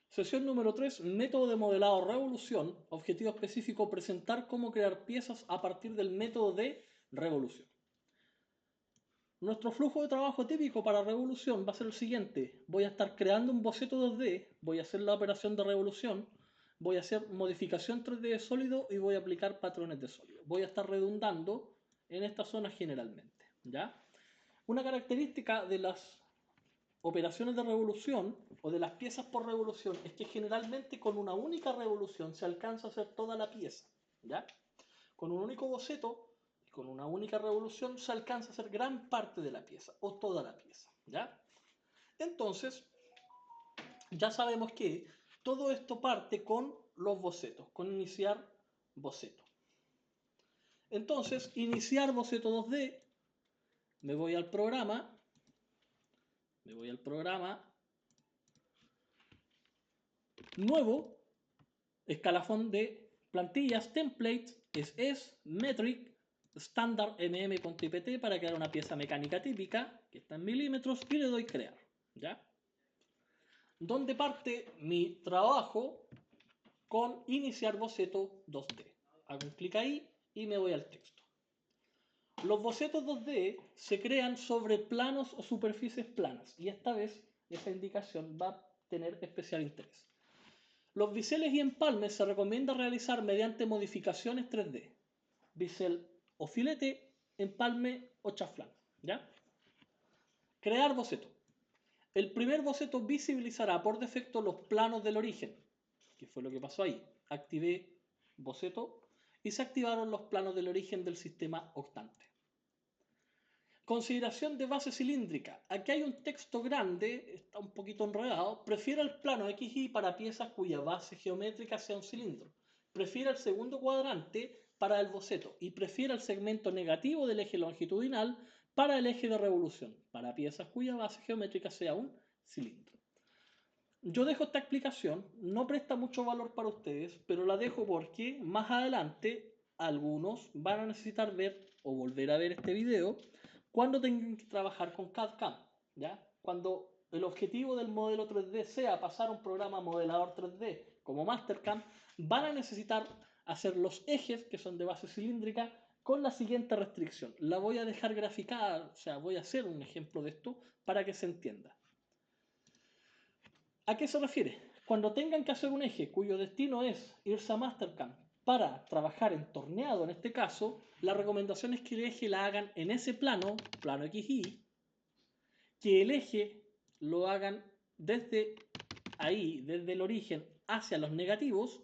Sesión número 3, método de modelado revolución. Objetivo específico, presentar cómo crear piezas a partir del método de revolución. Nuestro flujo de trabajo típico para revolución va a ser el siguiente. Voy a estar creando un boceto 2D, voy a hacer la operación de revolución, voy a hacer modificación 3D de sólido y voy a aplicar patrones de sólido. Voy a estar redundando en esta zona generalmente, ¿ya? Una característica de las operaciones de revolución o de las piezas por revolución es que generalmente con una única revolución se alcanza a hacer toda la pieza, ¿ya? Con un único boceto y con una única revolución se alcanza a hacer gran parte de la pieza o toda la pieza, ¿ya? Entonces, ya sabemos que todo esto parte con los bocetos, con iniciar boceto. Entonces, iniciar boceto 2D, me voy al programa, nuevo, escalafón de plantillas, templates, es metric, standard mm.ipt para crear una pieza mecánica típica, que está en milímetros, y le doy crear, ¿ya? Donde parte mi trabajo con iniciar boceto 2D. Hago un clic ahí y me voy al texto. Los bocetos 2D se crean sobre planos o superficies planas, y esta vez esa indicación va a tener especial interés. Los biseles y empalmes se recomienda realizar mediante modificaciones 3D. Bisel o filete, empalme o chaflán, ¿ya? Crear boceto. El primer boceto visibilizará por defecto los planos del origen, que fue lo que pasó ahí. Activé boceto y se activaron los planos del origen del sistema octante. Consideración de base cilíndrica. Aquí hay un texto grande, está un poquito enredado. Prefiere el plano XY para piezas cuya base geométrica sea un cilindro. Prefiere el segundo cuadrante para el boceto y prefiere el segmento negativo del eje longitudinal para el eje de revolución, para piezas cuya base geométrica sea un cilindro. Yo dejo esta explicación, no presta mucho valor para ustedes, pero la dejo porque más adelante algunos van a necesitar ver o volver a ver este video cuando tengan que trabajar con CAD-CAM, ¿ya? Cuando el objetivo del modelo 3D sea pasar a un programa modelador 3D como Mastercam, van a necesitar hacer los ejes que son de base cilíndrica con la siguiente restricción. La voy a dejar graficada, o sea, voy a hacer un ejemplo de esto para que se entienda. ¿A qué se refiere? Cuando tengan que hacer un eje cuyo destino es irse a Mastercam para trabajar en torneado en este caso, la recomendación es que el eje la hagan en ese plano, plano XY, que el eje lo hagan desde ahí, desde el origen hacia los negativos,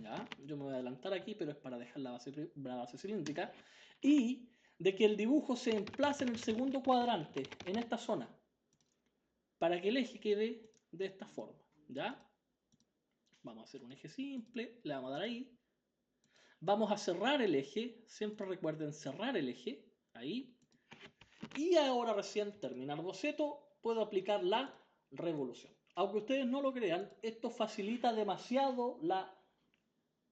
¿ya? Yo me voy a adelantar aquí, pero es para dejar la base cilíndrica, y de que el dibujo se emplace en el segundo cuadrante, en esta zona, para que el eje quede de esta forma, ¿ya? Vamos a hacer un eje simple, le vamos a dar ahí. Vamos a cerrar el eje, siempre recuerden cerrar el eje, ahí. Y ahora recién terminar boceto, puedo aplicar la revolución. Aunque ustedes no lo crean, esto facilita demasiado la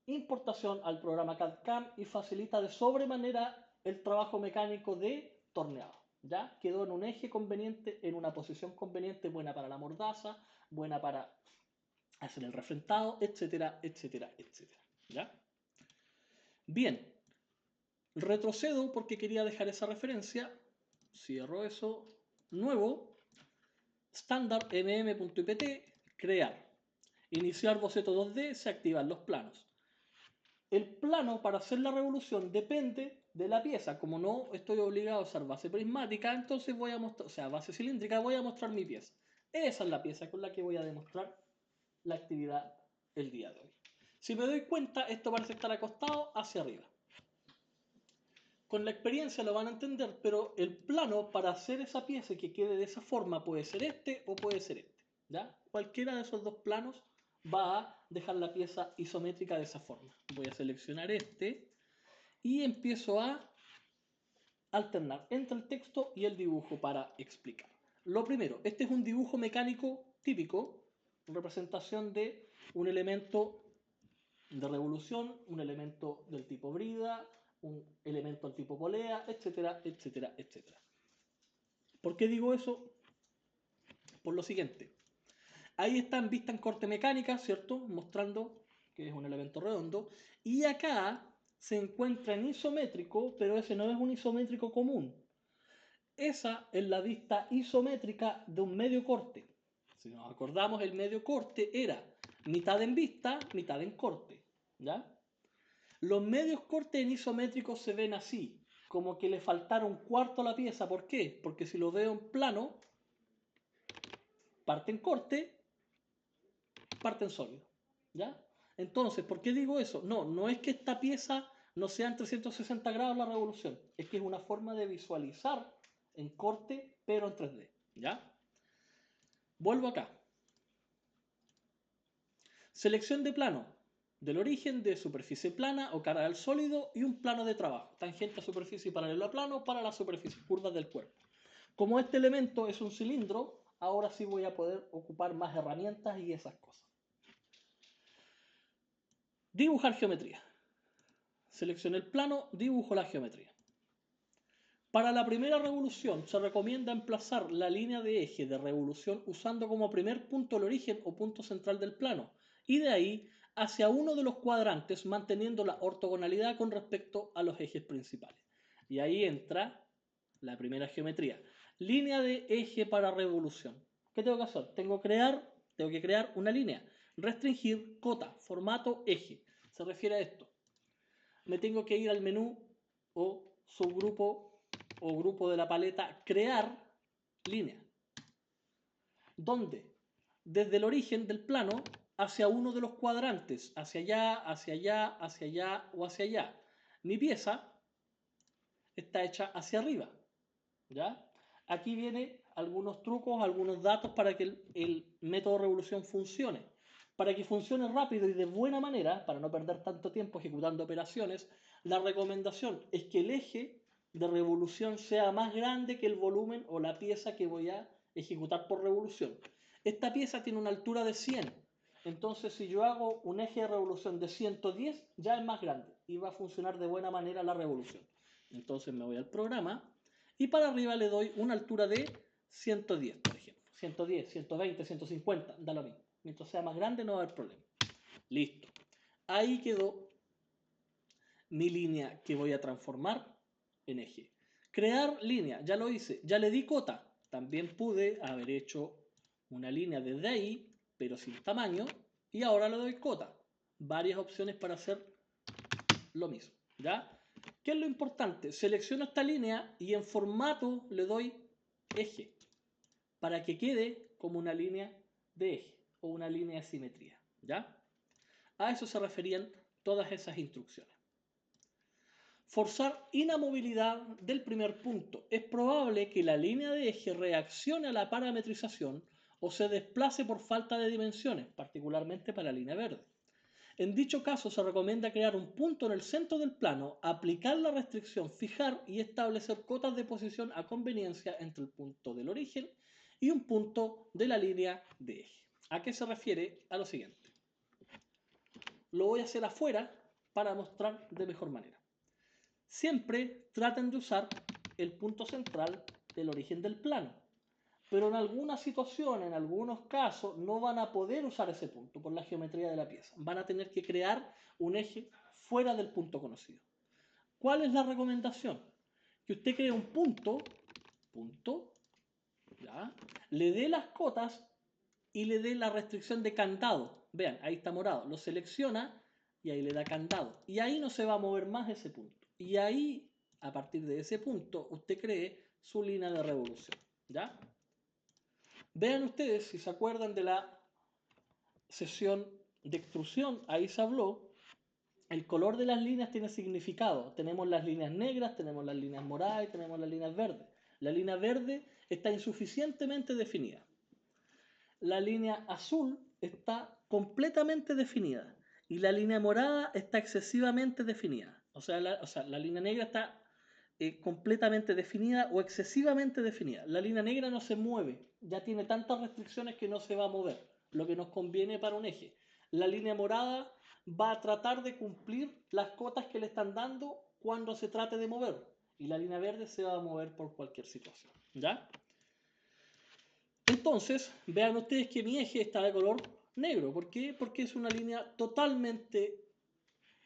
importación al programa CAD-CAM y facilita de sobremanera el trabajo mecánico de torneado. ¿Ya? Quedó en un eje conveniente, en una posición conveniente, buena para la mordaza, buena para hacer el refrentado, etcétera, etcétera, etcétera. ¿Ya? Bien, retrocedo porque quería dejar esa referencia, cierro eso, nuevo, standard mm.ipt, crear, iniciar boceto 2D, se activan los planos. El plano para hacer la revolución depende de la pieza. Como no estoy obligado a usar base prismática, entonces voy a mostrar, o sea, base cilíndrica, voy a mostrar mi pieza. Esa es la pieza con la que voy a demostrar la actividad el día de hoy. Si me doy cuenta, esto parece estar acostado hacia arriba. Con la experiencia lo van a entender, pero el plano para hacer esa pieza y que quede de esa forma puede ser este o puede ser este. ¿Ya? Cualquiera de esos dos planos va a dejar la pieza isométrica de esa forma. Voy a seleccionar este y empiezo a alternar entre el texto y el dibujo para explicar. Lo primero, este es un dibujo mecánico típico, representación de un elemento de revolución, un elemento del tipo brida, un elemento del tipo polea, etcétera, etcétera, etcétera. ¿Por qué digo eso? Por lo siguiente. Ahí está en vista en corte mecánica, ¿cierto? Mostrando que es un elemento redondo. Y acá se encuentra en isométrico, pero ese no es un isométrico común. Esa es la vista isométrica de un medio corte. Si nos acordamos, el medio corte era mitad en vista, mitad en corte. ¿Ya? Los medios cortes en isométricos se ven así, como que le faltara un cuarto a la pieza. ¿Por qué? Porque si lo veo en plano, parte en corte, parte en sólido. ¿Ya? Entonces, ¿por qué digo eso? No, no es que esta pieza no sea en 360 grados la revolución, es que es una forma de visualizar en corte, pero en 3D. ¿Ya? Vuelvo acá. Selección de plano del origen de superficie plana o cara al sólido y un plano de trabajo, tangente a superficie y paralelo a plano para las superficies curvas del cuerpo. Como este elemento es un cilindro, ahora sí voy a poder ocupar más herramientas y esas cosas. Dibujar geometría. Seleccioné el plano, dibujo la geometría. Para la primera revolución se recomienda emplazar la línea de eje de revolución usando como primer punto el origen o punto central del plano y de ahí hacia uno de los cuadrantes manteniendo la ortogonalidad con respecto a los ejes principales. Y ahí entra la primera geometría. Línea de eje para revolución. ¿Qué tengo que hacer? Tengo que crear una línea. Restringir cota, formato, eje. Se refiere a esto. Me tengo que ir al menú o subgrupo o grupo de la paleta crear línea, donde desde el origen del plano hacia uno de los cuadrantes, hacia allá, hacia allá, hacia allá o hacia allá. Mi pieza está hecha hacia arriba, ¿ya? Aquí vienen algunos trucos, algunos datos para que el método de revolución funcione. Para que funcione rápido y de buena manera, para no perder tanto tiempo ejecutando operaciones, la recomendación es que el eje de revolución sea más grande que el volumen o la pieza que voy a ejecutar por revolución. Esta pieza tiene una altura de 100, entonces si yo hago un eje de revolución de 110 ya es más grande y va a funcionar de buena manera la revolución. Entonces me voy al programa y para arriba le doy una altura de 110, por ejemplo. 110, 120, 150, da lo mismo. Mientras sea más grande no va a haber problema. Listo. Ahí quedó mi línea que voy a transformar en eje. Crear línea, ya lo hice, ya le di cota. También pude haber hecho una línea desde ahí, pero sin tamaño, y ahora le doy cota. Varias opciones para hacer lo mismo, ¿ya? ¿Qué es lo importante? Selecciono esta línea y en formato le doy eje, para que quede como una línea de eje o una línea de simetría, ¿ya? A eso se referían todas esas instrucciones. Forzar inamovilidad del primer punto. Es probable que la línea de eje reaccione a la parametrización o se desplace por falta de dimensiones, particularmente para la línea verde. En dicho caso, se recomienda crear un punto en el centro del plano, aplicar la restricción, fijar y establecer cotas de posición a conveniencia entre el punto del origen y un punto de la línea de eje. ¿A qué se refiere? A lo siguiente. Lo voy a hacer afuera para mostrar de mejor manera. Siempre traten de usar el punto central del origen del plano, pero en algunas situaciones, en algunos casos, no van a poder usar ese punto por la geometría de la pieza. Van a tener que crear un eje fuera del punto conocido. ¿Cuál es la recomendación? Que usted cree un punto, ¿ya? Le dé las cotas y le dé la restricción de candado. Vean, ahí está morado. Lo selecciona y ahí le da candado. Y ahí no se va a mover más ese punto. Y ahí, a partir de ese punto, usted cree su línea de revolución. ¿Ya? Vean ustedes, si se acuerdan de la sesión de extrusión, ahí se habló, el color de las líneas tiene significado. Tenemos las líneas negras, tenemos las líneas moradas y tenemos las líneas verdes. La línea verde está insuficientemente definida. La línea azul está completamente definida y la línea morada está excesivamente definida. O sea, la línea negra está completamente definida o excesivamente definida. La línea negra no se mueve, ya tiene tantas restricciones que no se va a mover, lo que nos conviene para un eje. La línea morada va a tratar de cumplir las cotas que le están dando cuando se trate de mover y la línea verde se va a mover por cualquier situación. ¿Ya? Entonces, vean ustedes que mi eje está de color negro. ¿Por qué? Porque es una línea totalmente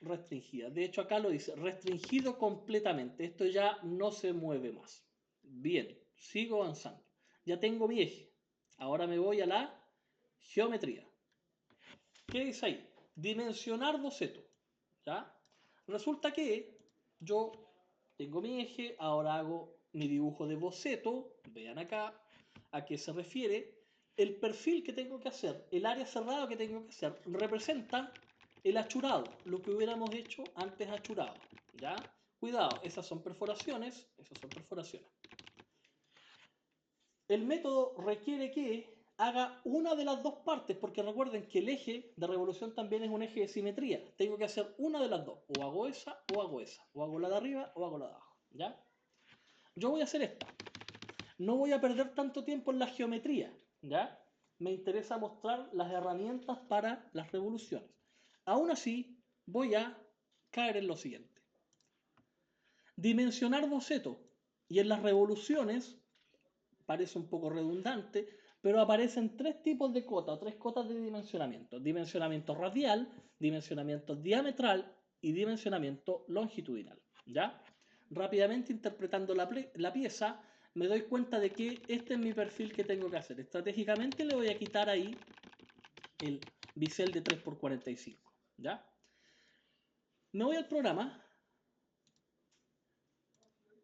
restringida. De hecho, acá lo dice, restringido completamente. Esto ya no se mueve más. Bien, sigo avanzando. Ya tengo mi eje. Ahora me voy a la geometría. ¿Qué dice ahí? Dimensionar boceto. ¿Ya? Resulta que yo tengo mi eje, ahora hago mi dibujo de boceto. Vean acá a qué se refiere. El perfil que tengo que hacer, el área cerrada que tengo que hacer, representa el achurado, lo que hubiéramos hecho antes achurado. ¿Ya? Cuidado, esas son perforaciones, esas son perforaciones. El método requiere que haga una de las dos partes, porque recuerden que el eje de revolución también es un eje de simetría. Tengo que hacer una de las dos, o hago esa, o hago esa, o hago la de arriba, o hago la de abajo. ¿Ya? Yo voy a hacer esta. No voy a perder tanto tiempo en la geometría. ¿Ya? Me interesa mostrar las herramientas para las revoluciones. Aún así, voy a caer en lo siguiente. Dimensionar boceto. Y en las revoluciones, parece un poco redundante, pero aparecen tres tipos de cotas, tres cotas de dimensionamiento. Dimensionamiento radial, dimensionamiento diametral y dimensionamiento longitudinal. ¿Ya? Rápidamente interpretando la pieza, me doy cuenta de que este es mi perfil que tengo que hacer. Estratégicamente le voy a quitar ahí el bisel de 3×45. ¿Ya? Me voy al programa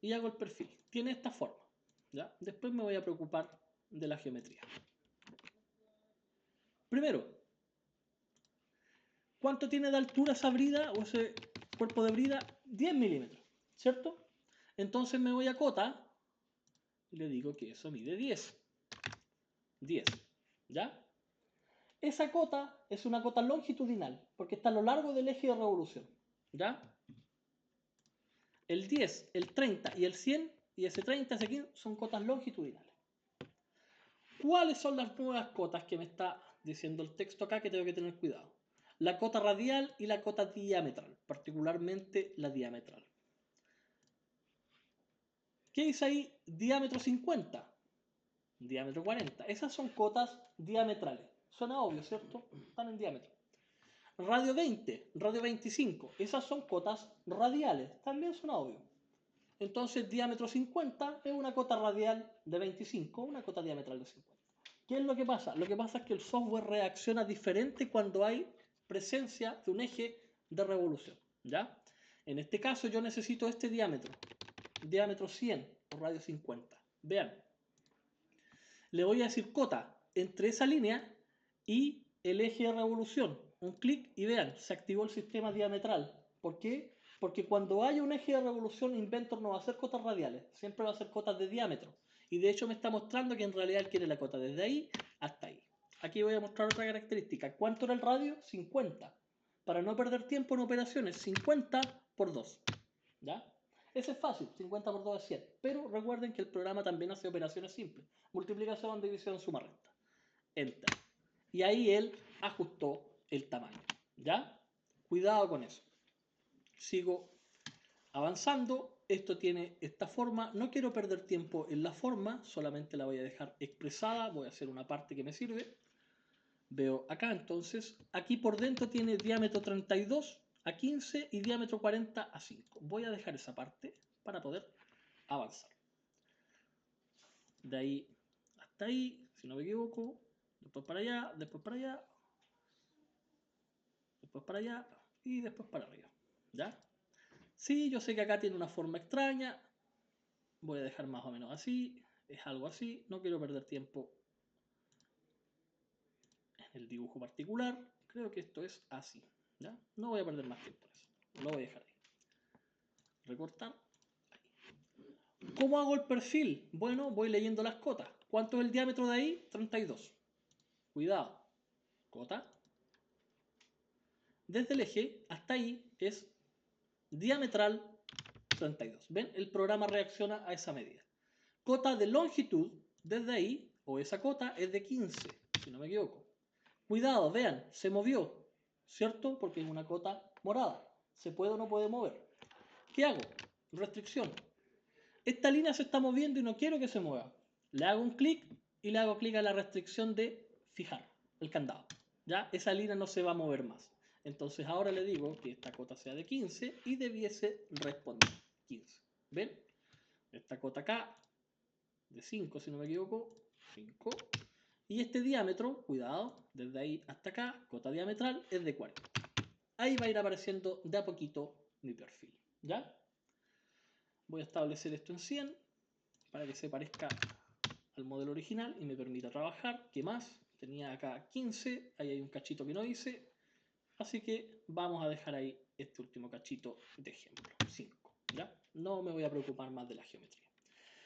y hago el perfil. Tiene esta forma. ¿Ya? Después me voy a preocupar de la geometría. Primero, ¿cuánto tiene de altura esa brida o ese cuerpo de brida? 10 milímetros, ¿cierto? Entonces me voy a cota y le digo que eso mide 10. 10, ¿ya? Esa cota es una cota longitudinal porque está a lo largo del eje de revolución, ¿ya? El 10, el 30 y el 100 y ese 30, ese 15 son cotas longitudinales. ¿Cuáles son las nuevas cotas que me está diciendo el texto acá que tengo que tener cuidado? La cota radial y la cota diametral, particularmente la diametral. ¿Qué dice ahí? Diámetro 50, diámetro 40. Esas son cotas diametrales. Suena obvio, ¿cierto? Están en diámetro. Radio 20, radio 25. Esas son cotas radiales. También suena obvio. Entonces, diámetro 50 es una cota radial de 25, una cota diametral de 50. ¿Qué es lo que pasa? Lo que pasa es que el software reacciona diferente cuando hay presencia de un eje de revolución. ¿Ya? En este caso yo necesito este diámetro. Diámetro 100 o radio 50. Vean. Le voy a decir cota entre esa línea y el eje de revolución. Un clic y vean, se activó el sistema diametral. ¿Por qué? Porque cuando haya un eje de revolución, Inventor no va a hacer cotas radiales, siempre va a hacer cotas de diámetro. Y de hecho me está mostrando que en realidad él quiere la cota desde ahí hasta ahí. Aquí voy a mostrar otra característica. ¿Cuánto era el radio? 50. Para no perder tiempo en operaciones, 50 por 2. ¿Ya? Ese es fácil, 50 por 2 es 100. Pero recuerden que el programa también hace operaciones simples. Multiplicación, división, suma, resta. Enter. Y ahí él ajustó el tamaño. ¿Ya? Cuidado con eso. Sigo avanzando. Esto tiene esta forma. No quiero perder tiempo en la forma. Solamente la voy a dejar expresada. Voy a hacer una parte que me sirve. Veo acá entonces. Aquí por dentro tiene diámetro 32 a 15 y diámetro 40 a 5. Voy a dejar esa parte para poder avanzar. De ahí hasta ahí, si no me equivoco. Después para allá, después para allá. Después para allá y después para arriba. ¿Ya? Sí, yo sé que acá tiene una forma extraña. Voy a dejar más o menos así. Es algo así. No quiero perder tiempo en el dibujo particular. Creo que esto es así. ¿Ya? No voy a perder más tiempo en eso. Lo voy a dejar ahí. Recortar. Ahí. ¿Cómo hago el perfil? Bueno, voy leyendo las cotas. ¿Cuánto es el diámetro de ahí? 32. Cuidado. Cota. Desde el eje hasta ahí es diametral 32. ¿Ven? El programa reacciona a esa medida. Cota de longitud, desde ahí, o esa cota, es de 15, si no me equivoco. Cuidado, vean, se movió, ¿cierto? Porque es una cota morada. ¿Se puede o no puede mover? ¿Qué hago? Restricción. Esta línea se está moviendo y no quiero que se mueva. Le hago un clic y le hago clic a la restricción de fijar el candado. ¿Ya? Esa línea no se va a mover más. Entonces ahora le digo que esta cota sea de 15 y debiese responder 15. ¿Ven? Esta cota acá, de 5 si no me equivoco, 5. Y este diámetro, cuidado, desde ahí hasta acá, cota diametral, es de 40. Ahí va a ir apareciendo de a poquito mi perfil. ¿Ya? Voy a establecer esto en 100 para que se parezca al modelo original y me permita trabajar. ¿Qué más? Tenía acá 15, ahí hay un cachito que no hice, así que vamos a dejar ahí este último cachito de ejemplo, 5. ¿Ya? No me voy a preocupar más de la geometría.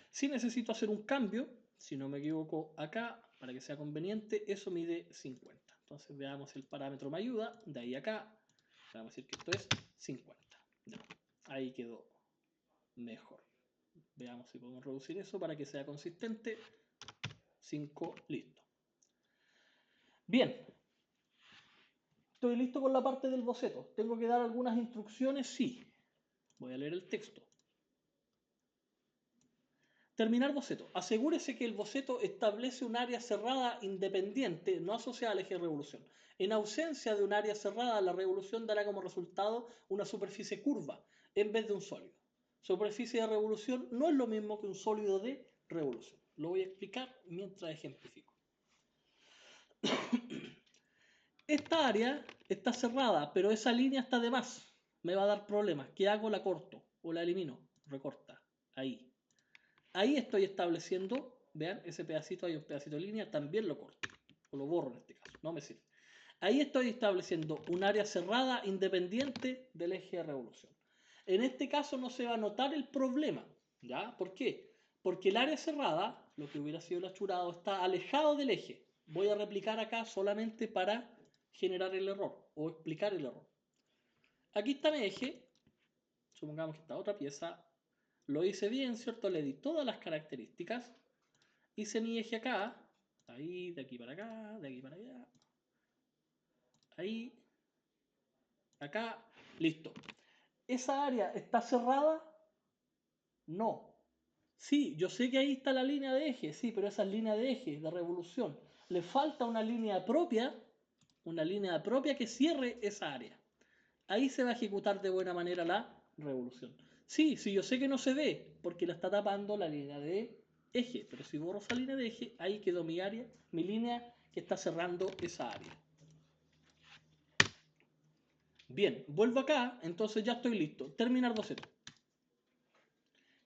Si necesito hacer un cambio, si no me equivoco acá, para que sea conveniente, eso mide 50. Entonces veamos el parámetro me ayuda, de ahí a acá, vamos a decir que esto es 50. ¿Ya? Ahí quedó mejor. Veamos si podemos reducir eso para que sea consistente. 5, listo. Bien, estoy listo con la parte del boceto. ¿Tengo que dar algunas instrucciones? Sí. Voy a leer el texto. Terminar boceto. Asegúrese que el boceto establece un área cerrada independiente, no asociada al eje de revolución. En ausencia de un área cerrada, la revolución dará como resultado una superficie curva en vez de un sólido. Superficie de revolución no es lo mismo que un sólido de revolución. Lo voy a explicar mientras ejemplifico. Esta área está cerrada, pero esa línea está de más. Me va a dar problemas. ¿Qué hago? La corto o la elimino. Recorta. Ahí. Ahí estoy estableciendo, vean, ese pedacito, hay un pedacito de línea, también lo corto. O lo borro en este caso. No me sirve. Ahí estoy estableciendo un área cerrada independiente del eje de revolución. En este caso no se va a notar el problema. ¿Ya? ¿Por qué? Porque el área cerrada, lo que hubiera sido el achurado, está alejado del eje. Voy a replicar acá solamente para generar el error o explicar el error. Aquí está mi eje, supongamos que esta otra pieza, lo hice bien, ¿cierto? Le di todas las características, hice mi eje acá, ahí, de aquí para acá, de aquí para allá, ahí, acá, listo. ¿Esa área está cerrada? No. Sí, yo sé que ahí está la línea de eje, sí, pero esa es línea de eje, de revolución. Le falta una línea propia que cierre esa área. Ahí se va a ejecutar de buena manera la revolución. Sí, sí, yo sé que no se ve porque la está tapando la línea de eje, pero si borro esa línea de eje, ahí quedó mi área, mi línea que está cerrando esa área. Bien, vuelvo acá, entonces ya estoy listo. Terminar boceto.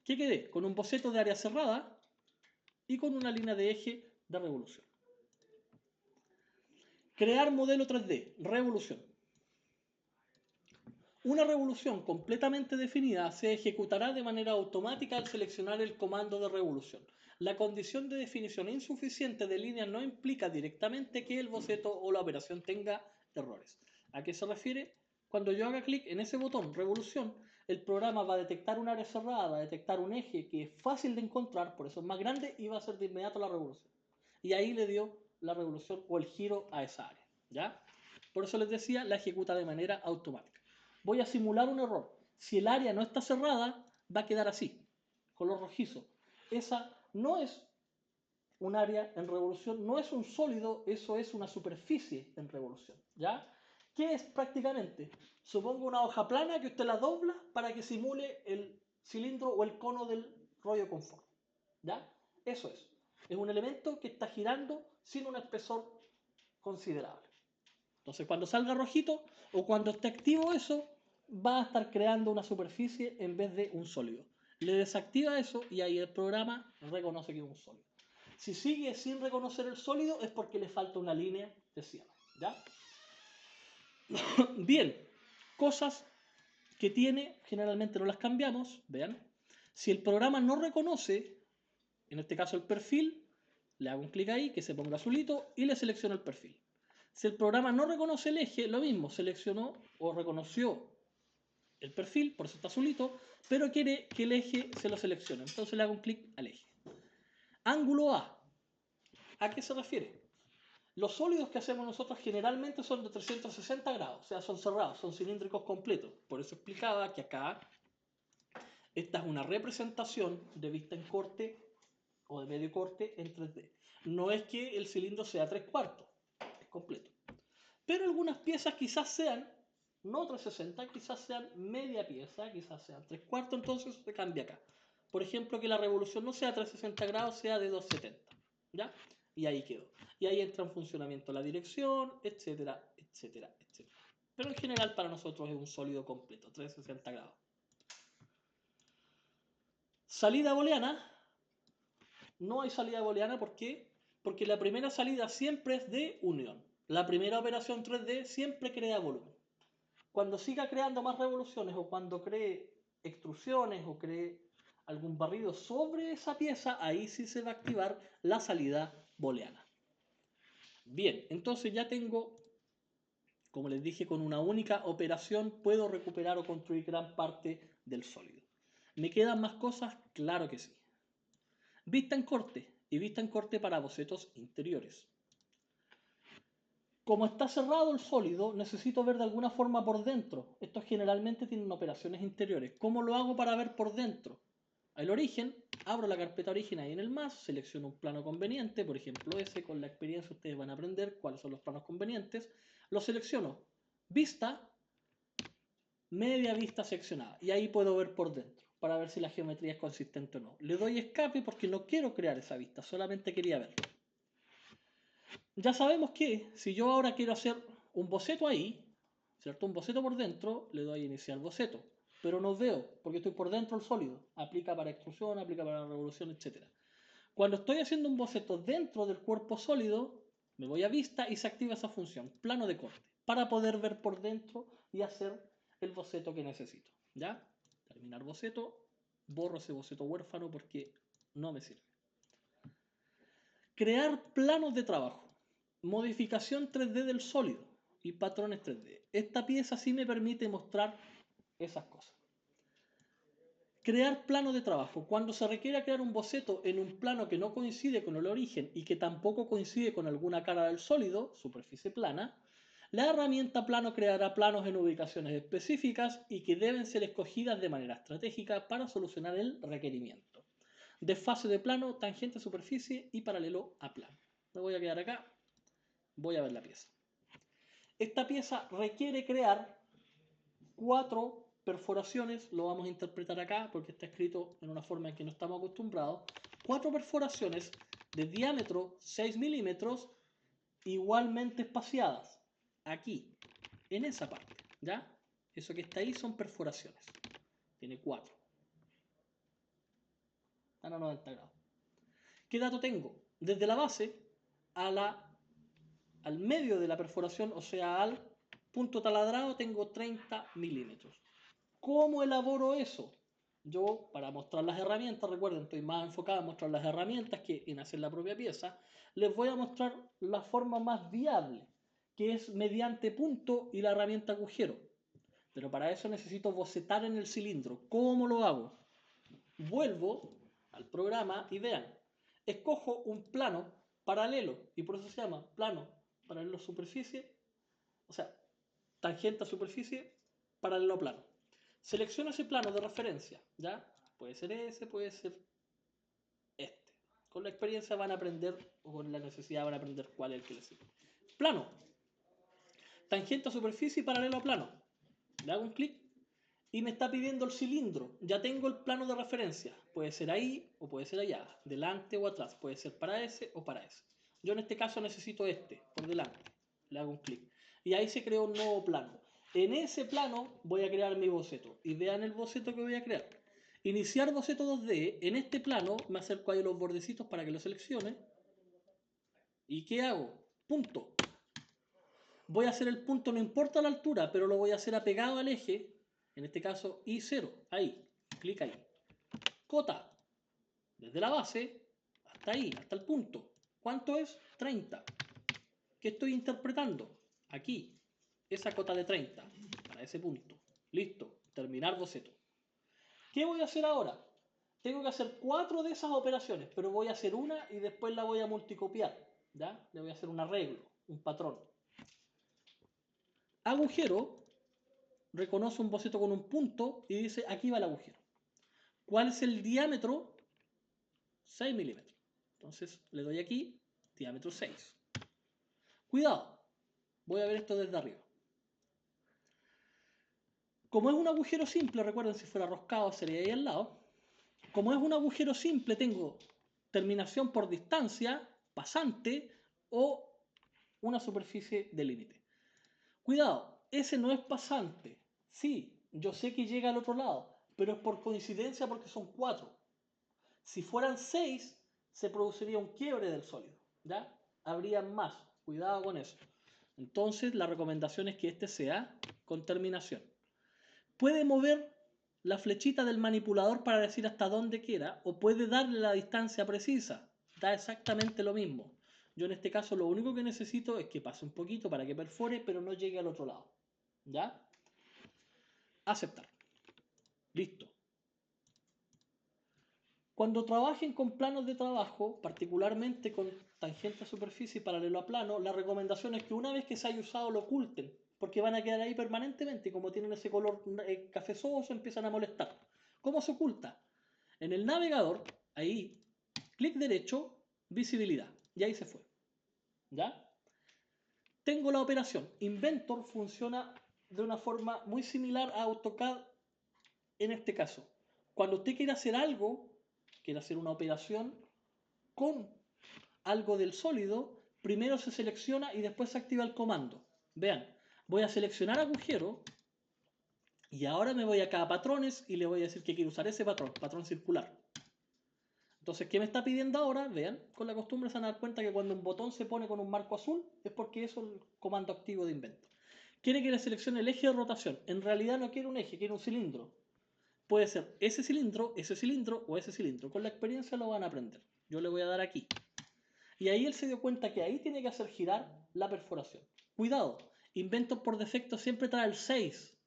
¿Qué quedé? Con un boceto de área cerrada y con una línea de eje de revolución. Crear modelo 3D, revolución. Una revolución completamente definida se ejecutará de manera automática al seleccionar el comando de revolución. La condición de definición insuficiente de líneas no implica directamente que el boceto o la operación tenga errores. ¿A qué se refiere? Cuando yo haga clic en ese botón revolución, el programa va a detectar un área cerrada, va a detectar un eje que es fácil de encontrar, por eso es más grande, y va a hacer de inmediato la revolución. Y ahí le dio la revolución o el giro a esa área. ¿Ya? Por eso les decía, la ejecuta de manera automática. Voy a simular un error. Si el área no está cerrada, va a quedar así, color rojizo. Esa no es un área en revolución, no es un sólido, eso es una superficie en revolución. ¿Ya? ¿Qué es prácticamente? Supongo una hoja plana que usted la dobla para que simule el cilindro o el cono del rollo confort. ¿Ya? Eso es. Es un elemento que está girando sin un espesor considerable. Entonces, cuando salga rojito o cuando esté activo eso, va a estar creando una superficie en vez de un sólido. Le desactiva eso y ahí el programa reconoce que es un sólido. Si sigue sin reconocer el sólido es porque le falta una línea de cierre. ¿Ya? Bien, cosas que tiene, generalmente no las cambiamos. Vean, si el programa no reconoce, en este caso el perfil, le hago un clic ahí, que se ponga azulito y le selecciono el perfil. Si el programa no reconoce el eje, lo mismo, seleccionó o reconoció el perfil, por eso está azulito, pero quiere que el eje se lo seleccione. Entonces le hago un clic al eje. Ángulo A. ¿A qué se refiere? Los sólidos que hacemos nosotros generalmente son de 360 grados, o sea, son cerrados, son cilíndricos completos. Por eso explicaba que acá esta es una representación de vista en corte o de medio corte en 3D. No es que el cilindro sea 3/4, es completo. Pero algunas piezas quizás sean, no 360, quizás sean media pieza, quizás sean 3/4, entonces se cambia acá. Por ejemplo, que la revolución no sea 360 grados, sea de 270, ¿ya? Y ahí quedó. Y ahí entra en funcionamiento la dirección, etcétera, etcétera, etcétera. Pero en general para nosotros es un sólido completo, 360 grados. Salida booleana. No hay salida booleana, ¿por qué? Porque la primera salida siempre es de unión. La primera operación 3D siempre crea volumen. Cuando siga creando más revoluciones o cuando cree extrusiones o cree algún barrido sobre esa pieza, ahí sí se va a activar la salida booleana. Bien, entonces ya tengo, como les dije, con una única operación puedo recuperar o construir gran parte del sólido. ¿Me quedan más cosas? Claro que sí. Vista en corte y vista en corte para bocetos interiores. Como está cerrado el sólido, necesito ver de alguna forma por dentro. Estos generalmente tienen operaciones interiores. ¿Cómo lo hago para ver por dentro? El origen, abro la carpeta origen ahí en el más, selecciono un plano conveniente, por ejemplo ese, con la experiencia ustedes van a aprender cuáles son los planos convenientes. Lo selecciono, vista, media vista seccionada, y ahí puedo ver por dentro, para ver si la geometría es consistente o no. Le doy escape porque no quiero crear esa vista, solamente quería verlo. Ya sabemos que si yo ahora quiero hacer un boceto ahí, ¿cierto? Un boceto por dentro, le doy a iniciar boceto. Pero no veo, porque estoy por dentro del sólido. Aplica para extrusión, aplica para revolución, etc. Cuando estoy haciendo un boceto dentro del cuerpo sólido, me voy a vista y se activa esa función, plano de corte, para poder ver por dentro y hacer el boceto que necesito. ¿Ya? Terminar boceto, borro ese boceto huérfano porque no me sirve. Crear planos de trabajo. Modificación 3D del sólido y patrones 3D. Esta pieza sí me permite mostrar esas cosas. Crear plano de trabajo. Cuando se requiera crear un boceto en un plano que no coincide con el origen y que tampoco coincide con alguna cara del sólido, superficie plana, la herramienta plano creará planos en ubicaciones específicas y que deben ser escogidas de manera estratégica para solucionar el requerimiento. Desfase de plano, tangente a superficie y paralelo a plano. Me voy a quedar acá. Voy a ver la pieza. Esta pieza requiere crear 4 perforaciones, lo vamos a interpretar acá porque está escrito en una forma en que no estamos acostumbrados. 4 perforaciones de diámetro 6 milímetros igualmente espaciadas. Aquí, en esa parte, ¿ya? Eso que está ahí son perforaciones. Tiene 4. Están a 90 grados. ¿Qué dato tengo? Desde la base al medio de la perforación, o sea, al punto taladrado, tengo 30 milímetros. ¿Cómo elaboro eso? Yo, para mostrar las herramientas, recuerden, estoy más enfocado en mostrar las herramientas que en hacer la propia pieza, les voy a mostrar la forma más viable, que es mediante punto y la herramienta agujero. Pero para eso necesito bocetar en el cilindro. ¿Cómo lo hago? Vuelvo al programa y vean, escojo un plano paralelo, y por eso se llama plano paralelo superficie, o sea, tangente a superficie, paralelo a plano. Selecciono ese plano de referencia, ¿ya? Puede ser ese, puede ser este. Con la experiencia van a aprender, o con la necesidad van a aprender cuál es el que les sirve. Plano. Tangente a superficie y paralelo a plano. Le hago un clic y me está pidiendo el cilindro. Ya tengo el plano de referencia. Puede ser ahí o puede ser allá, delante o atrás. Puede ser para ese o para ese. Yo en este caso necesito este, por delante. Le hago un clic. Y ahí se creó un nuevo plano. En ese plano voy a crear mi boceto. Y vean el boceto que voy a crear. Iniciar boceto 2D. En este plano me acerco ahí a los bordecitos para que lo seleccione. ¿Y qué hago? Punto. Voy a hacer el punto, no importa la altura, pero lo voy a hacer apegado al eje. En este caso I0. Ahí. Clic ahí. Cota. Desde la base hasta ahí, hasta el punto. ¿Cuánto es? 30. ¿Qué estoy interpretando? Aquí. Esa cota de 30. Para ese punto. Listo. Terminar boceto. ¿Qué voy a hacer ahora? Tengo que hacer 4 de esas operaciones, pero voy a hacer una y después la voy a multicopiar. ¿Ya? Le voy a hacer un arreglo, un patrón. Agujero. Reconoce un boceto con un punto y dice, aquí va el agujero. ¿Cuál es el diámetro? 6 milímetros. Entonces le doy aquí, diámetro 6. Cuidado, voy a ver esto desde arriba. Como es un agujero simple, recuerden si fuera roscado sería ahí al lado. Como es un agujero simple, tengo terminación por distancia, pasante o una superficie de límite. Cuidado, ese no es pasante. Sí, yo sé que llega al otro lado, pero es por coincidencia porque son 4. Si fueran 6, se produciría un quiebre del sólido. ¿Ya? Habrían más. Cuidado con eso. Entonces, la recomendación es que este sea con terminación. Puede mover la flechita del manipulador para decir hasta dónde quiera, o puede darle la distancia precisa. Da exactamente lo mismo. Yo en este caso lo único que necesito es que pase un poquito para que perfore, pero no llegue al otro lado. ¿Ya? Aceptar. Listo. Cuando trabajen con planos de trabajo, particularmente con tangente a superficie y paralelo a plano, la recomendación es que una vez que se haya usado lo oculten, porque van a quedar ahí permanentemente y como tienen ese color cafezoso empiezan a molestar. ¿Cómo se oculta? En el navegador, ahí, clic derecho, visibilidad, y ahí se fue. ¿Ya? Tengo la operación. Inventor funciona de una forma muy similar a AutoCAD en este caso. Cuando usted quiere hacer algo, quiere hacer una operación con algo del sólido, primero se selecciona y después se activa el comando. Vean, voy a seleccionar agujero y ahora me voy acá a patrones y le voy a decir que quiero usar ese patrón, patrón circular. Entonces, ¿qué me está pidiendo ahora? Vean, con la costumbre se van a dar cuenta que cuando un botón se pone con un marco azul es porque eso es el comando activo de Inventor. Quiere que le seleccione el eje de rotación. En realidad no quiere un eje, quiere un cilindro. Puede ser ese cilindro o ese cilindro. Con la experiencia lo van a aprender. Yo le voy a dar aquí. Y ahí él se dio cuenta que ahí tiene que hacer girar la perforación. Cuidado, Inventor por defecto siempre trae el 6.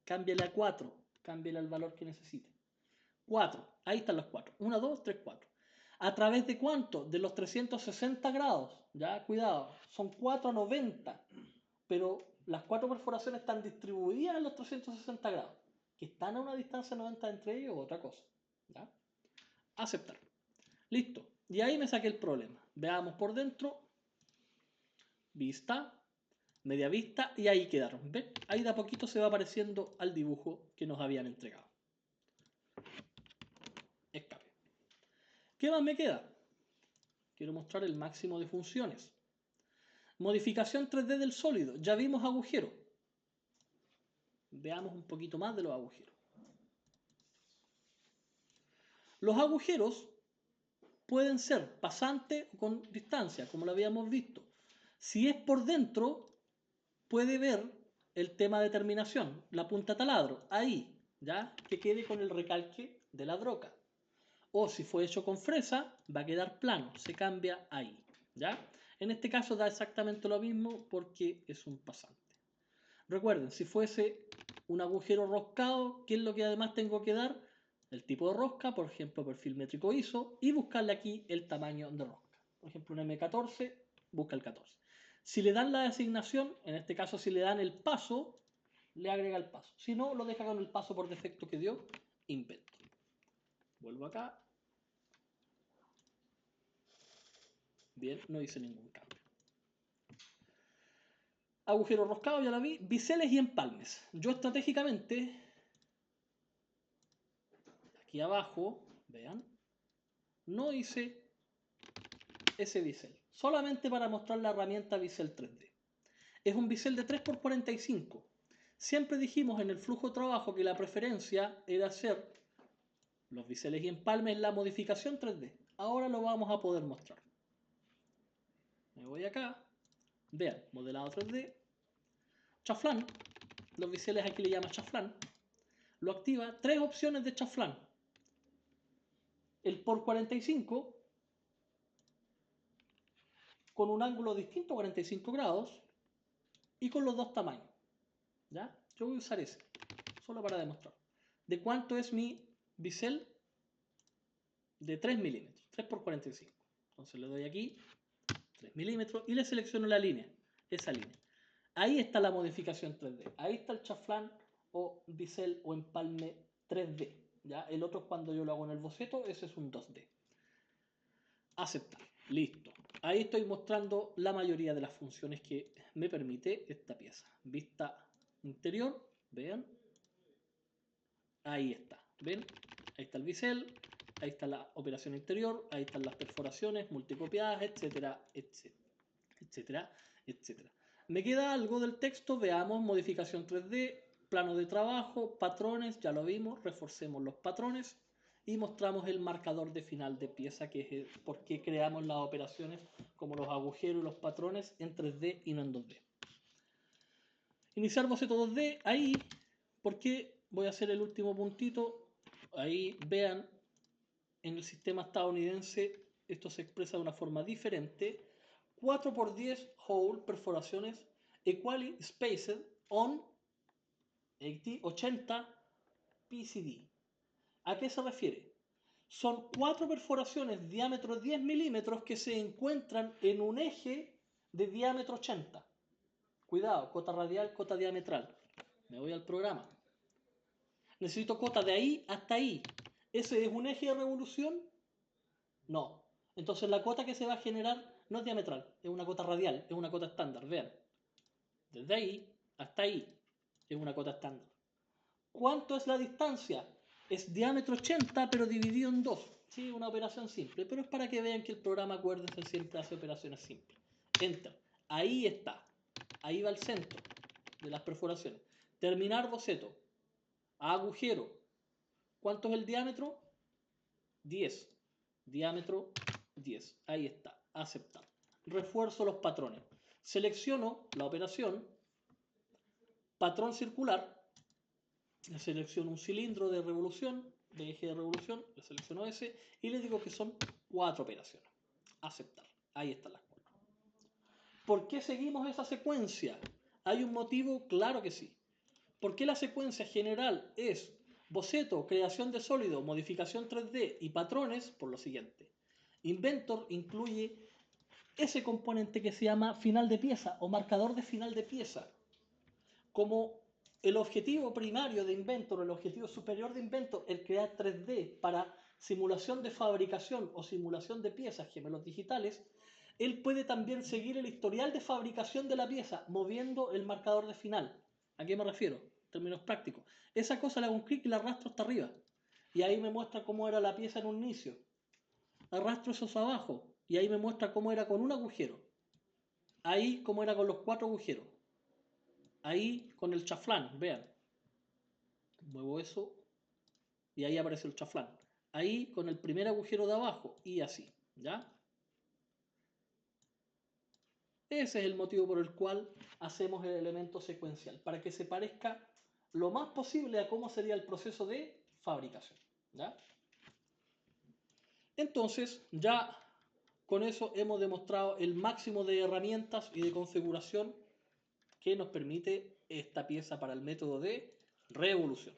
Cámbiale a 4. Cámbiale al valor que necesite. 4. Ahí están los 4. 1, 2, 3, 4. ¿A través de cuánto? De los 360 grados. Ya, cuidado. Son 4 a 90. Pero las 4 perforaciones están distribuidas en los 360 grados. Que están a una distancia de 90 entre ellos, otra cosa. ¿Ya? Aceptar. Listo. Y ahí me saqué el problema. Veamos por dentro. Vista. Media vista. Y ahí quedaron. ¿Ven? Ahí de a poquito se va apareciendo al dibujo que nos habían entregado. Escape. ¿Qué más me queda? Quiero mostrar el máximo de funciones. Modificación 3D del sólido. Ya vimos agujero. Veamos un poquito más de los agujeros. Los agujeros pueden ser pasante o con distancia, como lo habíamos visto. Si es por dentro, puede ver el tema de terminación, la punta taladro, ahí, ¿ya? Que quede con el recalque de la broca. O si fue hecho con fresa, va a quedar plano, se cambia ahí, ¿ya? En este caso da exactamente lo mismo porque es un pasante. Recuerden, si fuese un agujero roscado, ¿qué es lo que además tengo que dar? El tipo de rosca, por ejemplo, perfil métrico ISO, y buscarle aquí el tamaño de rosca. Por ejemplo, un M14, busca el 14. Si le dan la designación, en este caso si le dan el paso, le agrega el paso. Si no, lo deja con el paso por defecto que dio Inventor. Vuelvo acá. Bien, no hice ningún cambio. Agujero roscado, ya la vi. Biseles y empalmes. Yo estratégicamente, aquí abajo, vean, no hice ese bisel. Solamente para mostrar la herramienta bisel 3D. Es un bisel de 3×45. Siempre dijimos en el flujo de trabajo que la preferencia era hacer los biseles y empalmes en la modificación 3D. Ahora lo vamos a poder mostrar. Me voy acá. Vean, modelado 3D. Chaflán. Los biseles aquí le llaman chaflán. Lo activa. 3 opciones de chaflán. El por 45 con un ángulo distinto, 45 grados, y con los dos tamaños. ¿Ya? Yo voy a usar ese, solo para demostrar. ¿De cuánto es mi bisel? De 3 milímetros, 3 por 45. Entonces le doy aquí, 3 milímetros, y le selecciono la línea, esa línea. Ahí está la modificación 3D. Ahí está el chaflán o bisel o empalme 3D. ¿Ya? El otro es cuando yo lo hago en el boceto, ese es un 2D. aceptar. Listo. Ahí estoy mostrando la mayoría de las funciones que me permite esta pieza. Vista interior, vean. Ahí está, ¿ven? Ahí está el bisel, ahí está la operación interior, ahí están las perforaciones multicopiadas, etcétera, etcétera, etcétera, etcétera. Me queda algo del texto, veamos modificación 3D, plano de trabajo, patrones, ya lo vimos, reforcemos los patrones y mostramos el marcador de final de pieza, que es por qué creamos las operaciones como los agujeros y los patrones en 3D y no en 2D. Iniciar boceto 2D, ahí, porque voy a hacer el último puntito, ahí vean, en el sistema estadounidense esto se expresa de una forma diferente, 4×10 hole, perforaciones, equally spaced on 80 PCD. ¿A qué se refiere? Son 4 perforaciones diámetro 10 milímetros que se encuentran en un eje de diámetro 80. Cuidado, cota radial, cota diametral. Me voy al programa. Necesito cota de ahí hasta ahí. ¿Ese es un eje de revolución? No. Entonces la cota que se va a generar no es diametral, es una cota radial, es una cota estándar. Vean. Desde ahí hasta ahí es una cota estándar. ¿Cuánto es la distancia? Es diámetro 80 pero dividido en 2. Sí, una operación simple, pero es para que vean que el programa, acuérdense, siempre hace operaciones simples. Enter. Ahí está. Ahí va el centro de las perforaciones. Terminar boceto. Agujero. ¿Cuánto es el diámetro? 10. Diámetro 10. Ahí está. Aceptar. Refuerzo los patrones. Selecciono la operación. Patrón circular. Selecciono un cilindro de revolución, de eje de revolución. Le selecciono ese y le digo que son 4 operaciones. Aceptar. Ahí están las 4. ¿Por qué seguimos esa secuencia? ¿Hay un motivo? Claro que sí. ¿Por qué la secuencia general es boceto, creación de sólido, modificación 3D y patrones? Por lo siguiente. Inventor incluye ese componente que se llama final de pieza o marcador de final de pieza. Como el objetivo primario de Inventor, el objetivo superior de Inventor, el crear 3D para simulación de fabricación o simulación de piezas, gemelos digitales, él puede también seguir el historial de fabricación de la pieza moviendo el marcador de final. ¿A qué me refiero? En términos prácticos. Esa cosa le hago un clic y la arrastro hasta arriba. Y ahí me muestra cómo era la pieza en un inicio. Arrastro eso hacia abajo y ahí me muestra cómo era con un agujero. Ahí cómo era con los 4 agujeros. Ahí con el chaflán, vean. Muevo eso y ahí aparece el chaflán. Ahí con el primer agujero de abajo y así, ¿ya? Ese es el motivo por el cual hacemos el elemento secuencial, para que se parezca lo más posible a cómo sería el proceso de fabricación, ¿ya? Entonces, ya con eso hemos demostrado el máximo de herramientas y de configuración que nos permite esta pieza para el método de revolución.